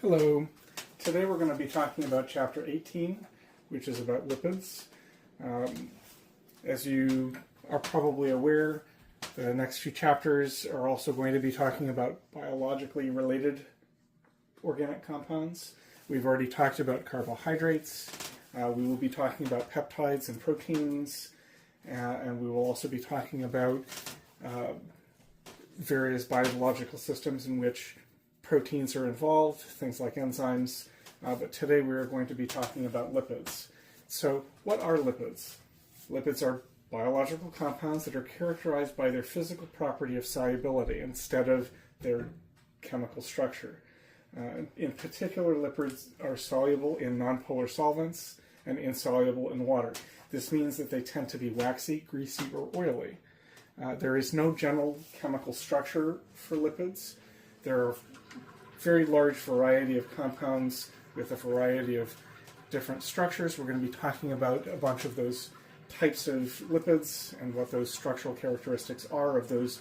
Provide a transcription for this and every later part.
Hello. Today we're going to be talking about Chapter 18, which is about lipids. As you are probably aware, the next few chapters are also going to be talking about biologically related organic compounds. We've already talked about carbohydrates. We will be talking about peptides and proteins, and we will also be talking about various biological systems in which proteins are involved, things like enzymes, but today we are going to be talking about lipids. So what are lipids? Lipids are biological compounds that are characterized by their physical property of solubility instead of their chemical structure. In particular, lipids are soluble in nonpolar solvents and insoluble in water. This means that they tend to be waxy, greasy, or oily. There is no general chemical structure for lipids. There are very large variety of compounds with a variety of different structures. We're going to be talking about a bunch of those types of lipids and what those structural characteristics are of those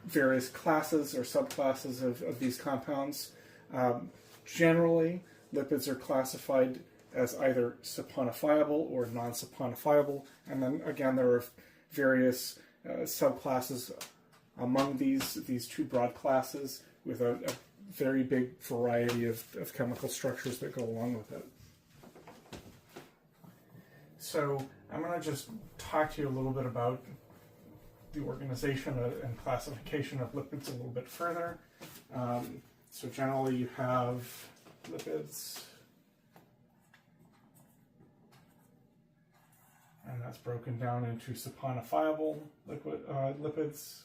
various classes or subclasses of these compounds. Generally, lipids are classified as either saponifiable or non-saponifiable, and then again there are various subclasses among these two broad classes with a very big variety of chemical structures that go along with it. So I'm going to just talk to you a little bit about the organization and classification of lipids a little bit further. So generally you have lipids, and that's broken down into saponifiable lipids,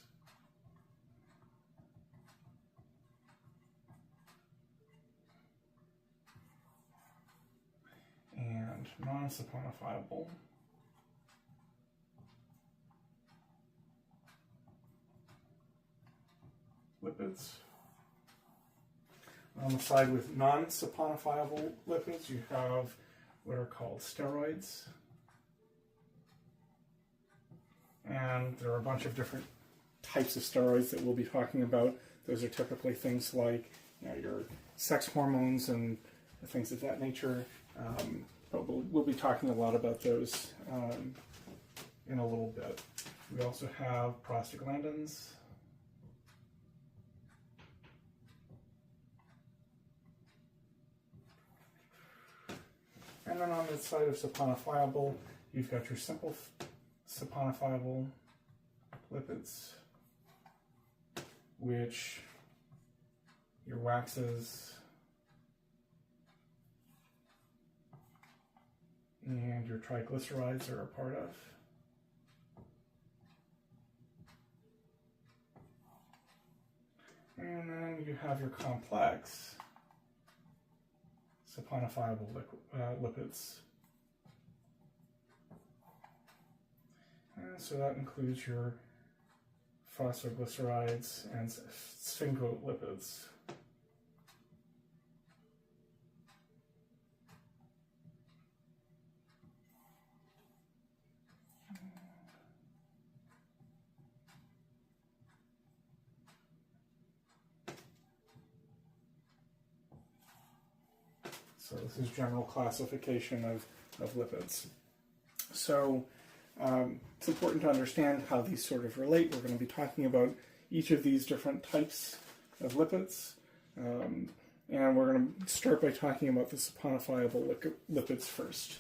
and non-saponifiable lipids. On the side with non-saponifiable lipids, you have what are called steroids. And there are a bunch of different types of steroids that we'll be talking about. Those are typically things like your sex hormones and things of that nature. But we'll be talking a lot about those in a little bit. We also have prostaglandins. And then on the side of saponifiable, you've got your simple saponifiable lipids, which your waxes and your triglycerides are a part of. And then you have your complex saponifiable lipids. And so that includes your phosphoglycerides and sphingolipids. So this is general classification of lipids. So it's important to understand how these sort of relate. We're going to be talking about each of these different types of lipids. And we're going to start by talking about the saponifiable lipids first.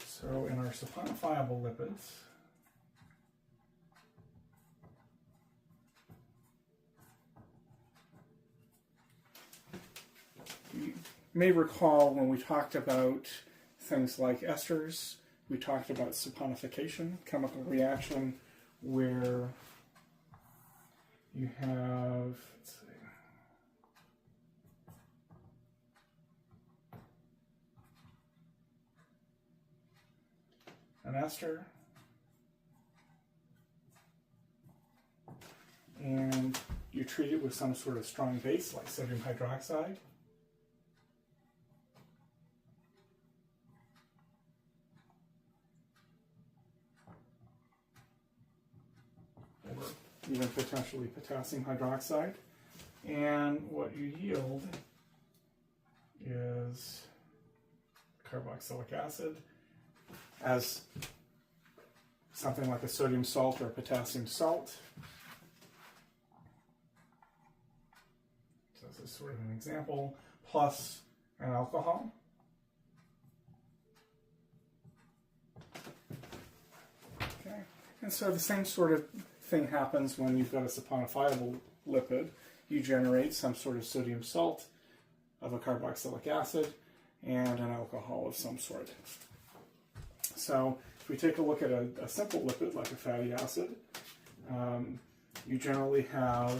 So in our saponifiable lipids, you may recall when we talked about things like esters, we talked about saponification, chemical reaction where you have, let's see, an ester, and you treat it with some sort of strong base like sodium hydroxide. even potentially potassium hydroxide. And what you yield is carboxylic acid as something like a sodium salt or a potassium salt. So this is sort of an example, plus an alcohol. Okay, and so the same sort of thing happens when you've got a saponifiable lipid. You generate some sort of sodium salt of a carboxylic acid and an alcohol of some sort. So if we take a look at a simple lipid like a fatty acid, you generally have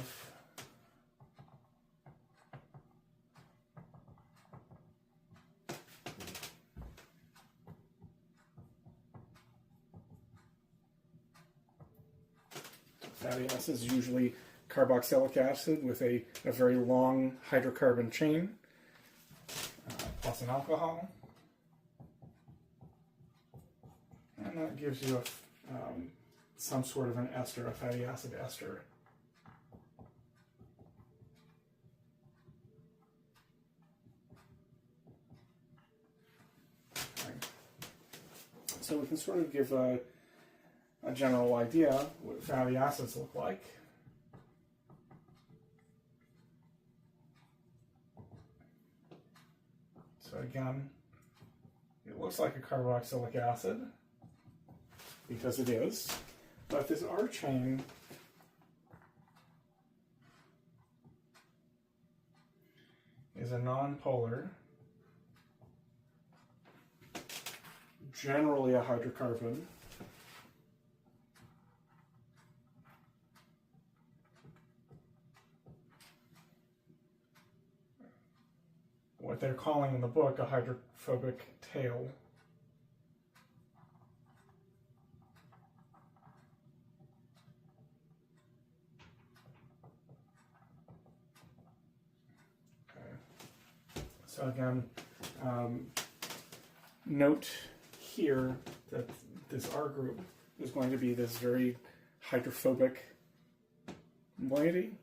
fatty acids, usually carboxylic acid with a very long hydrocarbon chain, plus an alcohol. And that gives you some sort of an ester, a fatty acid ester. Okay. So we can sort of give a general idea what fatty acids look like. So again, it looks like a carboxylic acid, because it is, but this R chain is a nonpolar, generally a hydrocarbon, what they're calling in the book a hydrophobic tail. So again, note here that this R group is going to be this very hydrophobic moiety.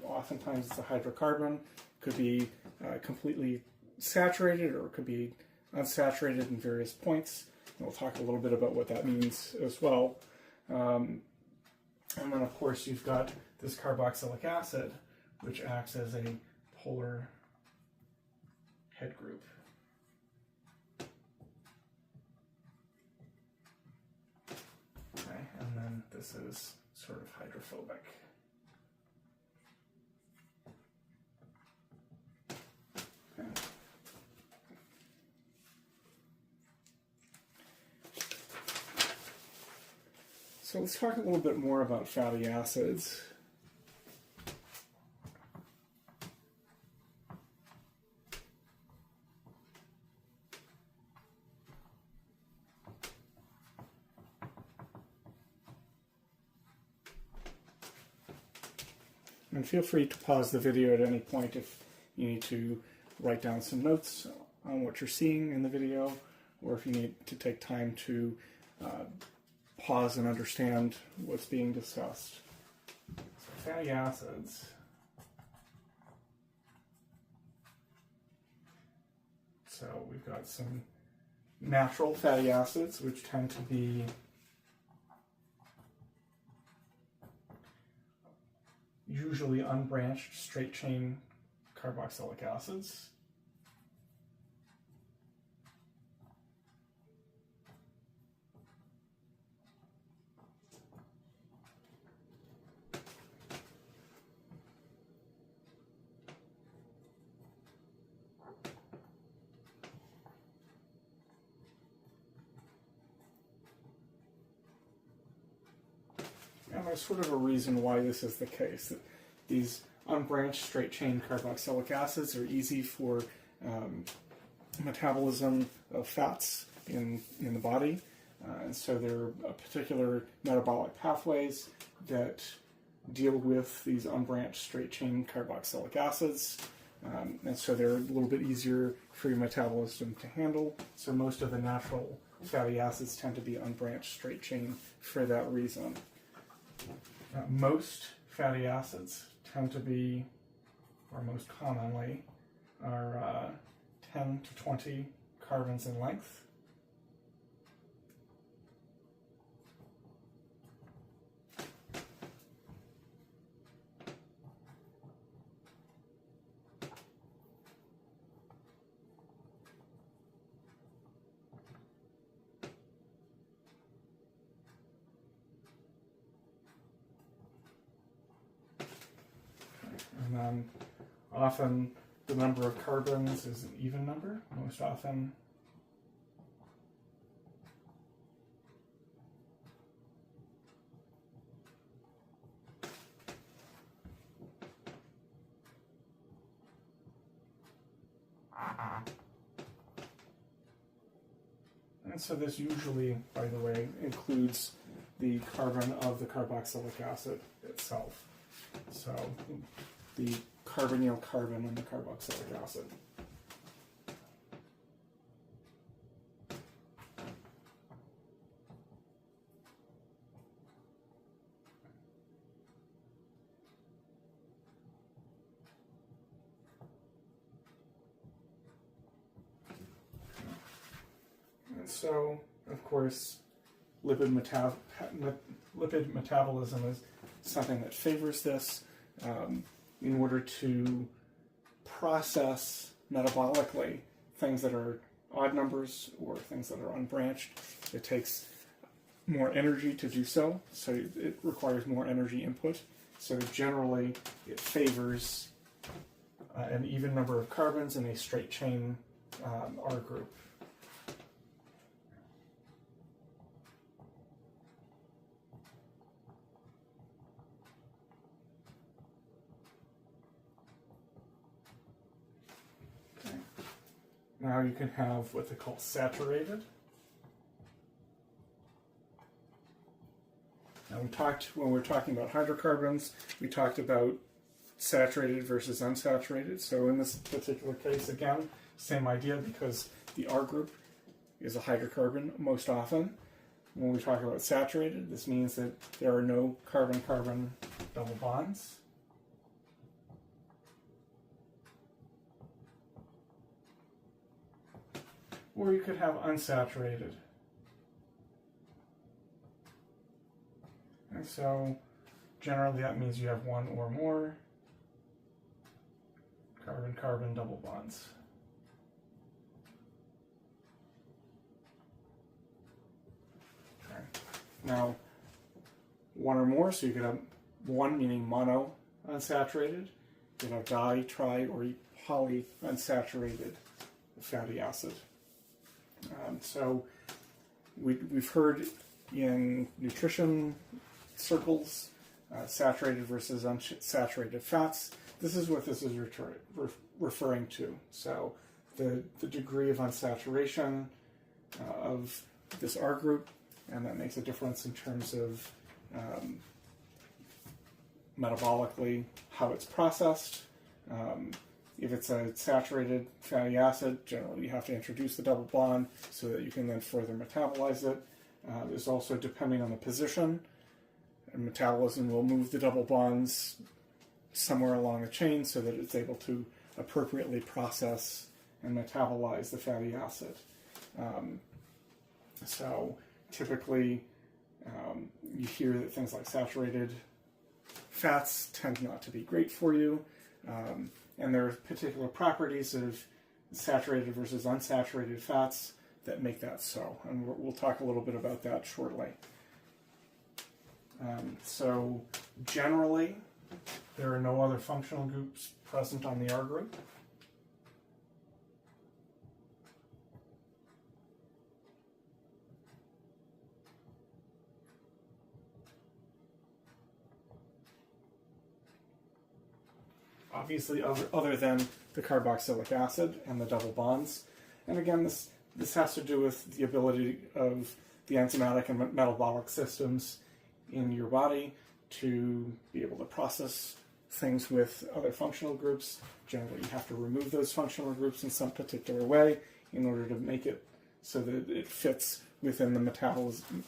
Oftentimes it's a hydrocarbon, could be completely saturated or it could be unsaturated in various points. And we'll talk a little bit about what that means as well. And then of course you've got this carboxylic acid, which acts as a polar head group. Okay, and then this is sort of hydrophobic. Okay. So let's talk a little bit more about fatty acids. And feel free to pause the video at any point if you need to write down some notes on what you're seeing in the video, or if you need to take time to pause and understand what's being discussed. So fatty acids. So we've got some natural fatty acids, which tend to be usually unbranched straight chain carboxylic acids. And there's sort of a reason why this is the case. That these unbranched straight chain carboxylic acids are easy for metabolism of fats in the body. And so there are particular metabolic pathways that deal with these unbranched straight chain carboxylic acids. And so they're a little bit easier for your metabolism to handle. So most of the natural fatty acids tend to be unbranched straight chain for that reason. Most fatty acids tend to be, or most commonly, are 10 to 20 carbons in length. And then often the number of carbons is an even number, most often. And so this usually, by the way, includes the carbon of the carboxylic acid itself. So the carbonyl carbon in the carboxylic acid. And so, of course, lipid metabolism is something that favors this. In order to process metabolically things that are odd numbers or things that are unbranched, it takes more energy to do so, so it requires more energy input. So generally, it favors an even number of carbons in a straight chain R group. Now you can have what they call saturated. Now when we were talking about hydrocarbons, we talked about saturated versus unsaturated. So in this particular case, again, same idea, because the R group is a hydrocarbon most often. When we talk about saturated, this means that there are no carbon-carbon double bonds. Or you could have unsaturated. And so generally that means you have one or more carbon-carbon double bonds. Okay. Now, one or more, so you could have one meaning mono unsaturated, you could have di, tri, or poly unsaturated fatty acid. So we've heard in nutrition circles, saturated versus unsaturated fats. This is what this is referring to. So the degree of unsaturation of this R group, and that makes a difference in terms of metabolically how it's processed. If it's a saturated fatty acid, generally you have to introduce the double bond so that you can then further metabolize it. There's also, depending on the position, and metabolism will move the double bonds somewhere along the chain so that it's able to appropriately process and metabolize the fatty acid. So typically you hear that things like saturated fats tend not to be great for you. And there are particular properties of saturated versus unsaturated fats that make that so. And we'll talk a little bit about that shortly. So generally, there are no other functional groups present on the R group. Obviously, other than the carboxylic acid and the double bonds. And again, this has to do with the ability of the enzymatic and metabolic systems in your body to be able to process things with other functional groups. Generally, you have to remove those functional groups in some particular way in order to make it so that it fits within the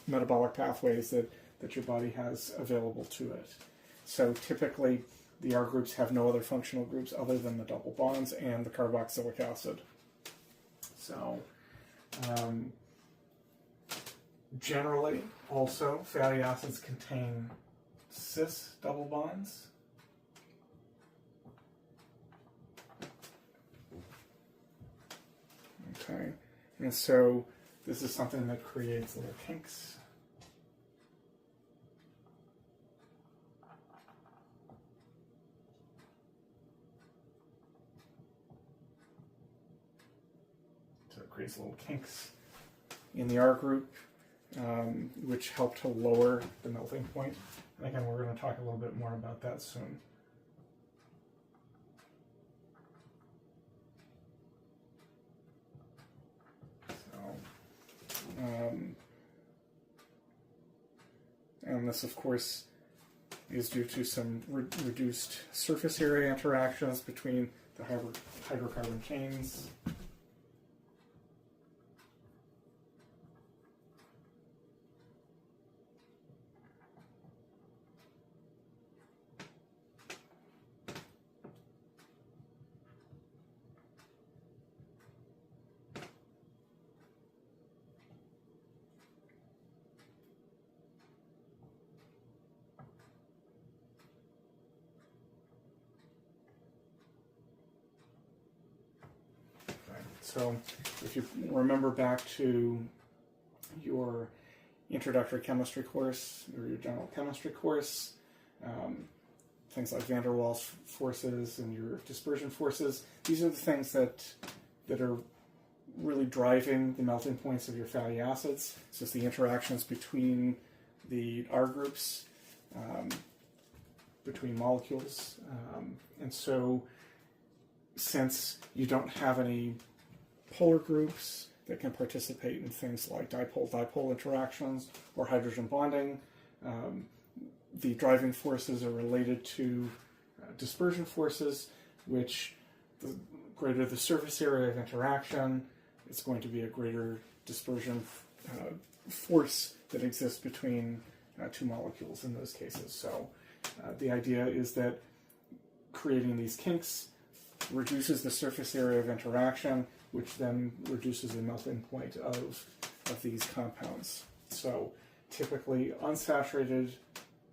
metabolic pathways that that your body has available to it. So typically, the R groups have no other functional groups other than the double bonds and the carboxylic acid. So, generally, also, fatty acids contain cis double bonds. Okay, and so this is something that creates little kinks. So it creates little kinks in the R group, which help to lower the melting point. And again, we're going to talk a little bit more about that soon. And this, of course, is due to some reduced surface area interactions between the hydrocarbon chains. So if you remember back to your introductory chemistry course or your general chemistry course, things like van der Waals forces and your dispersion forces, these are the things that are really driving the melting points of your fatty acids. So it's the interactions between the R groups, between molecules. And so since you don't have any polar groups that can participate in things like dipole-dipole interactions or hydrogen bonding, the driving forces are related to dispersion forces, which the greater the surface area of interaction, it's going to be a greater dispersion force that exists between two molecules in those cases. So the idea is that creating these kinks reduces the surface area of interaction, which then reduces the melting point of these compounds. So typically unsaturated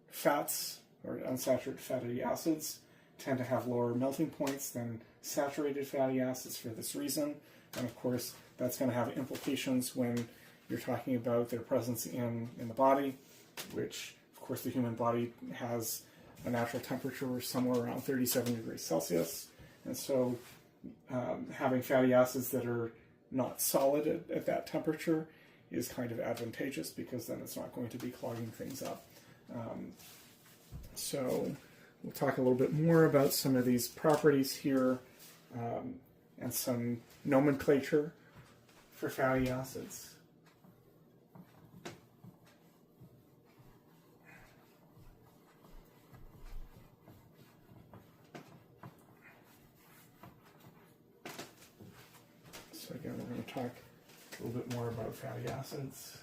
fats or unsaturated fatty acids tend to have lower melting points than saturated fatty acids for this reason. And of course, that's going to have implications when you're talking about their presence in the body, which of course the human body has a natural temperature somewhere around 37 degrees Celsius. And so having fatty acids that are not solid at that temperature is kind of advantageous, because then it's not going to be clogging things up. So we'll talk a little bit more about some of these properties here and some nomenclature for fatty acids. So again, we're going to talk a little bit more about fatty acids.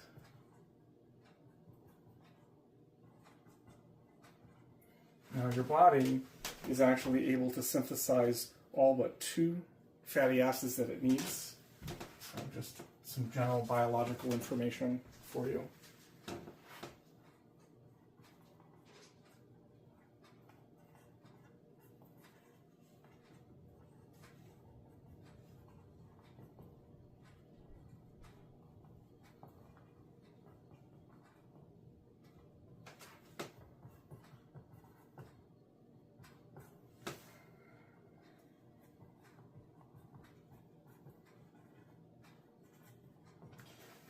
Now, your body is actually able to synthesize all but 2 fatty acids that it needs. So just some general biological information for you.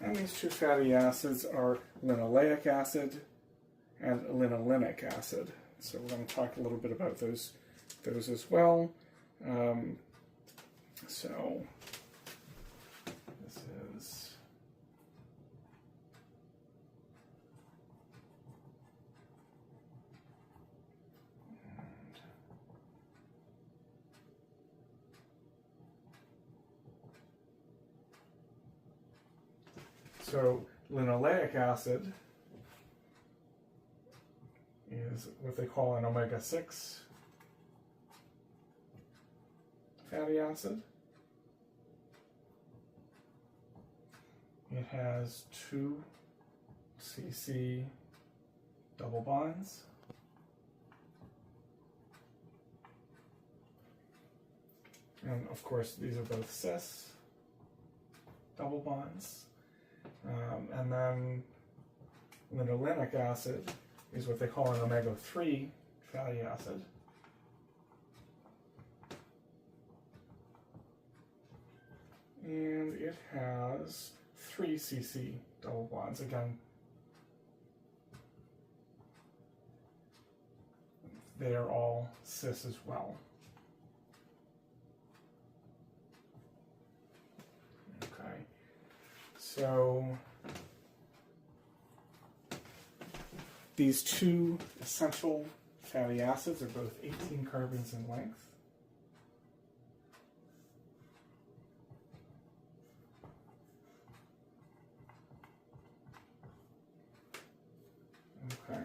And these 2 fatty acids are linoleic acid and linolenic acid. So we're going to talk a little bit about those as well. So this is so linoleic acid is what they call an omega-6 fatty acid. It has 2 CC double bonds. And of course, these are both cis double bonds. And then linolenic acid is what they call an omega-3 fatty acid. And it has 3 CC double bonds. Again, they are all cis as well. Okay, so these 2 essential fatty acids are both 18 carbons in length. Okay,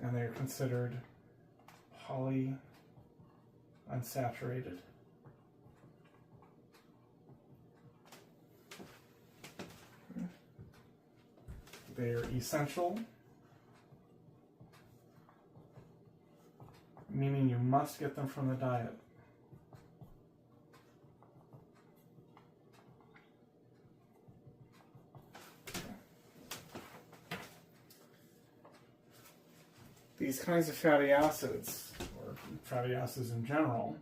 and they're considered polyunsaturated. They are essential, meaning you must get them from the diet. These kinds of fatty acids, or fatty acids in general,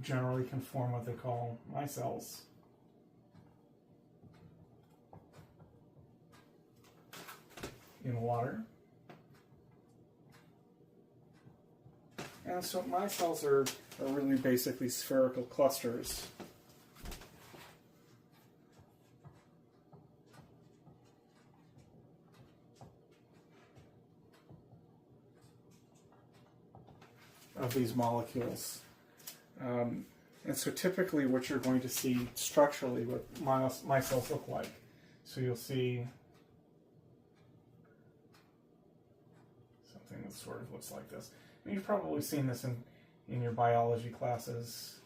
generally can form what they call micelles. In water. And so micelles are really basically spherical clusters. Of these molecules. And so typically what you're going to see structurally what micelles look like. So you'll see something that sort of looks like this. And you've probably seen this in your biology classes.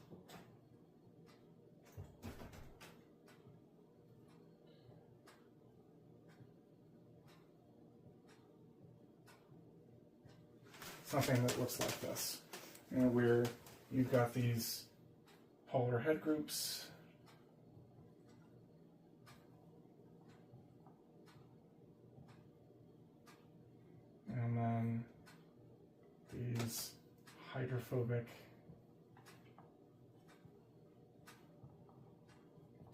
Something that looks like this, and where you've got these polar head groups, and then these hydrophobic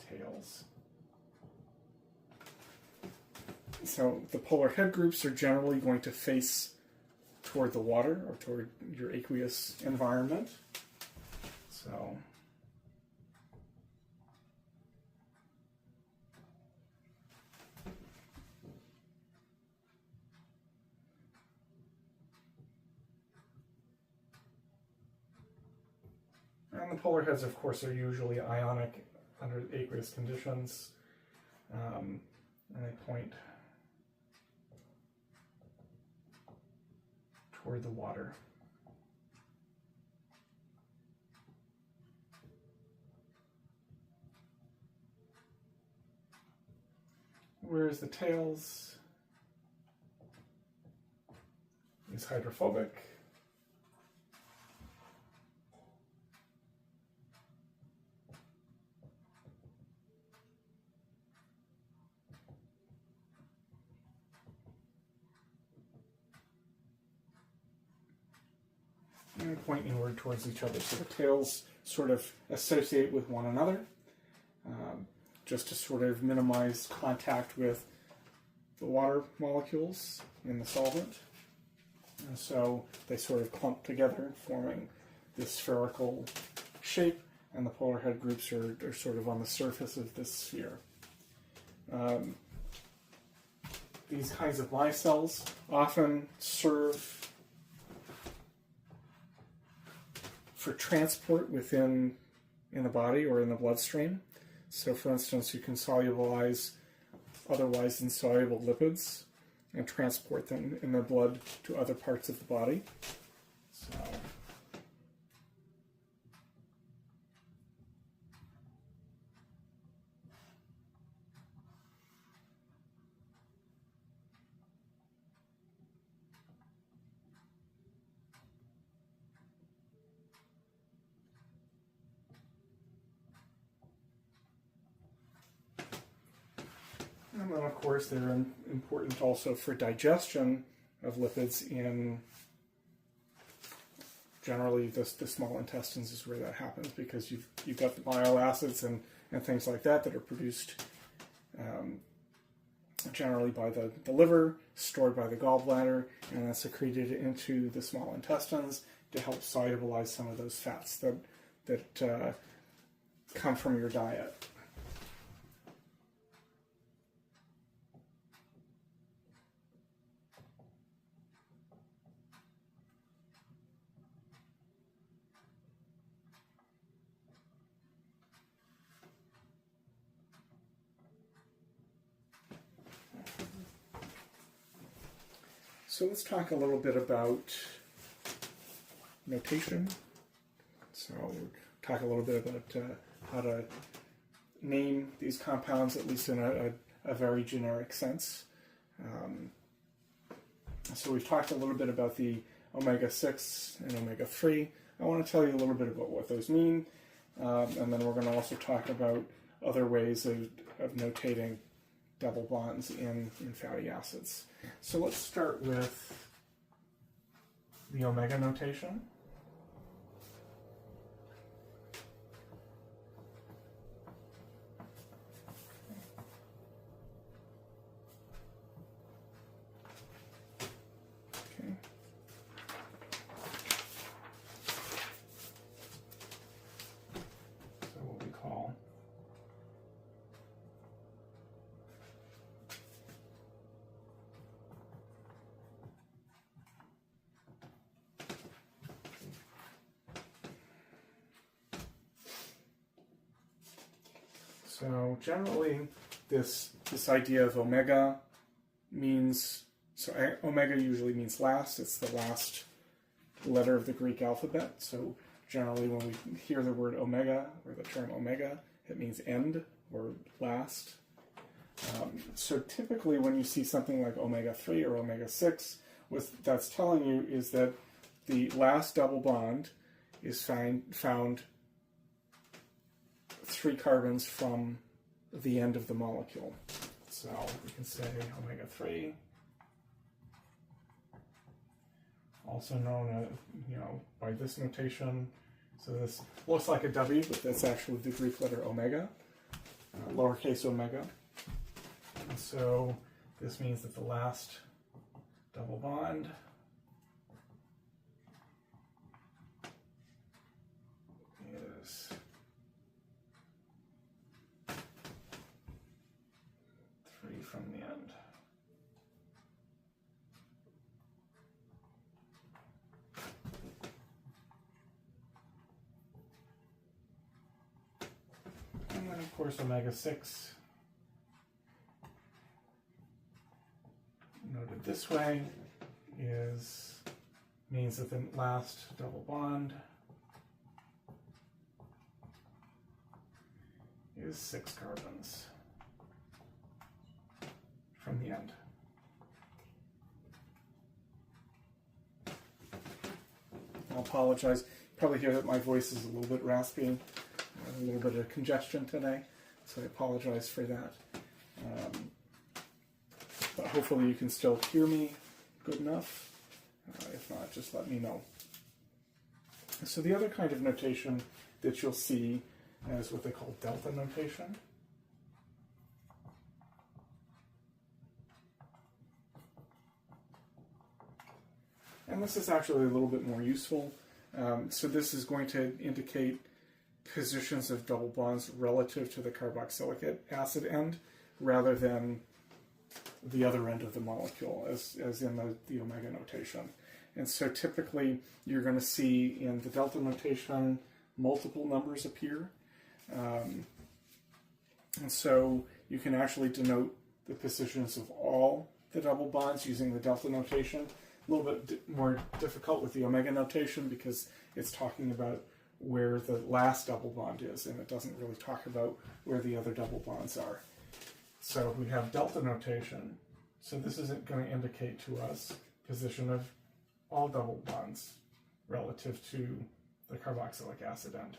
tails. So the polar head groups are generally going to face toward the water or toward your aqueous environment. So and the polar heads, of course, are usually ionic under aqueous conditions, and they point toward the water. Whereas the tails is hydrophobic. And point inward towards each other. So the tails sort of associate with one another, just to sort of minimize contact with the water molecules in the solvent. And so they sort of clump together, forming this spherical shape, and the polar head groups are sort of on the surface of this sphere. These kinds of micelles often serve for transport in the body or in the bloodstream. So for instance, you can solubilize otherwise insoluble lipids and transport them in the blood to other parts of the body. So, and then, of course, they're important also for digestion of lipids in generally the small intestines is where that happens, because you've got the bile acids and things like that are produced generally by the liver, stored by the gallbladder, and then secreted into the small intestines to help solubilize some of those fats that come from your diet. So let's talk a little bit about notation. So we'll talk a little bit about how to name these compounds, at least in a very generic sense. So we've talked a little bit about the omega-6 and omega-3. I want to tell you a little bit about what those mean, and then we're going to also talk about other ways of notating double bonds in fatty acids. So let's start with the omega notation. Okay. So what we call So generally, this idea of omega means, so omega usually means last. It's the last letter of the Greek alphabet. So generally when we hear the word omega, or the term omega, it means end or last. So typically when you see something like omega-3 or omega-6, what that's telling you is that the last double bond is found 3 carbons from the end of the molecule. So we can say omega-3, also known as, by this notation. So this looks like a W, but that's actually the Greek letter omega, lowercase omega. And so this means that the last double bond is 3 from the end. And then, of course, omega-6, noted this way, means that the last double bond is 6 carbons from the end. I'll apologize. You probably hear that my voice is a little bit raspy, a little bit of congestion today, so I apologize for that. But hopefully you can still hear me good enough. If not, just let me know. So the other kind of notation that you'll see is what they call delta notation. And this is actually a little bit more useful. So this is going to indicate positions of double bonds relative to the carboxylic acid end, rather than the other end of the molecule, as in the omega notation. And so typically you're going to see in the delta notation multiple numbers appear. And so you can actually denote the positions of all the double bonds using the delta notation. A little bit more difficult with the omega notation because it's talking about where the last double bond is, and it doesn't really talk about where the other double bonds are. So we have delta notation. So this isn't going to indicate to us position of all double bonds relative to the carboxylic acid end.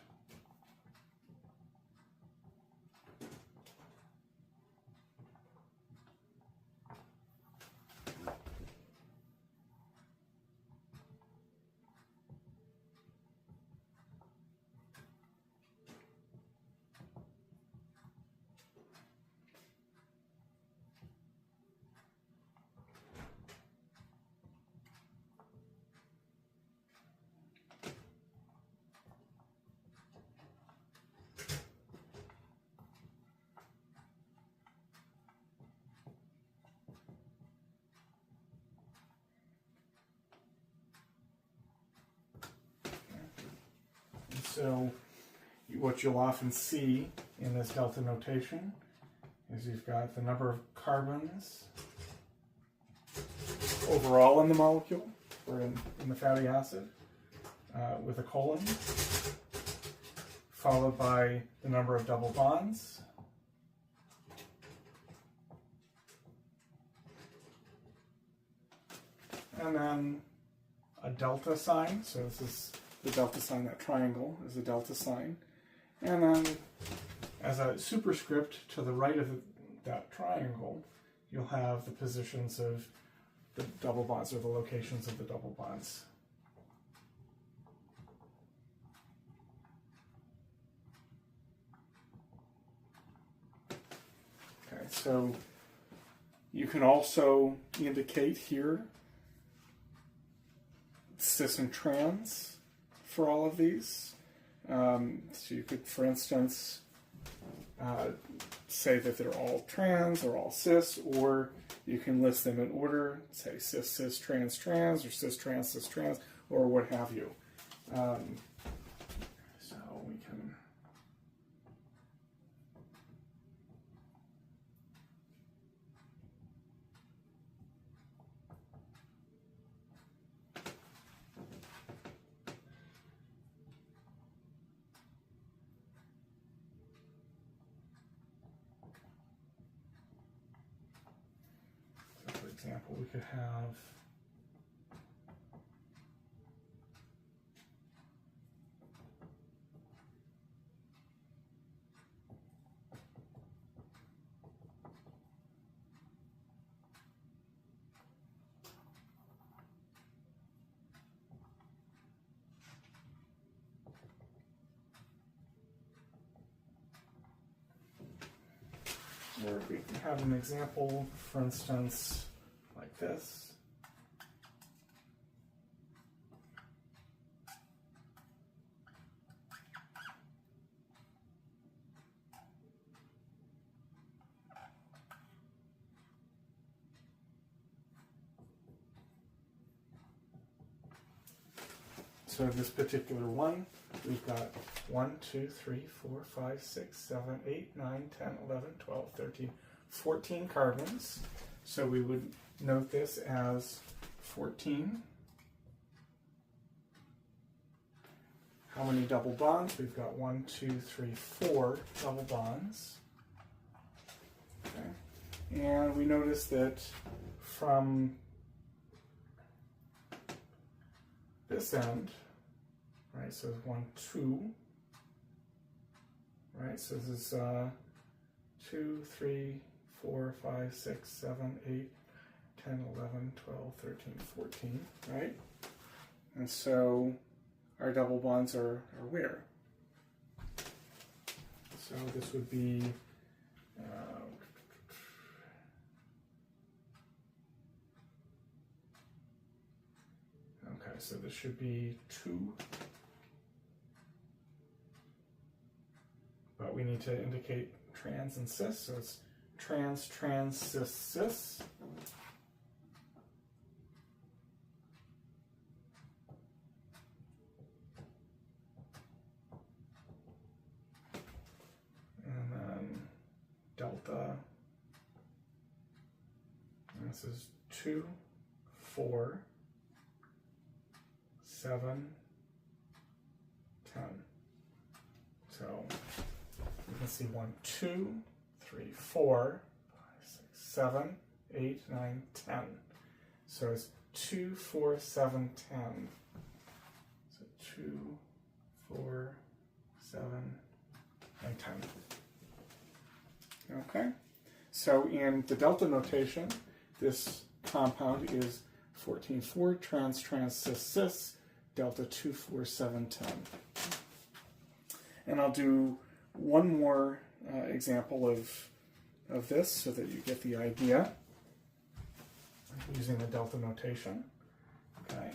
So what you'll often see in this delta notation is you've got the number of carbons overall in the molecule, or in the fatty acid, with a colon, followed by the number of double bonds, and then a delta sign. So this is the delta sign, that triangle is a delta sign. And then as a superscript to the right of that triangle, you'll have the positions of the double bonds, or the locations of the double bonds. Okay, so you can also indicate here cis and trans for all of these. So you could, for instance, say that they're all trans or all cis, or you can list them in order, say cis, cis, trans, trans, or cis, trans, or what have you. So we can example, we could have where we can have an example, for instance, like this. So this particular one, we've got 1, 2, 3, 4, 5, 6, 7, 8, 9, 10, 11, 12, 13, 14 carbons. So we would note this as 14. How many double bonds? We've got 1, 2, 3, 4 double bonds. Okay. And we notice that from this end, right, so 1, 2, right, so this is 2, 3, 4, 5, 6, 7, 8, 10, 11, 12, 13, 14, right? And so our double bonds are where? So this would be okay, so this should be 2. But we need to indicate trans and cis, so it's trans, trans, cis, cis. And then delta. This is 2, 4, 7, 10. So you can see 1, 2, 3, 4, 5, 6, 7, 8, 9, 10. So it's 2, 4, 7, 10. So 2, 4, 7, and 10. Okay. So in the delta notation, this compound is 14,4 trans-trans-cis-cis delta 2, 4, 7, 10. And I'll do one more example of this so that you get the idea using the delta notation. Okay.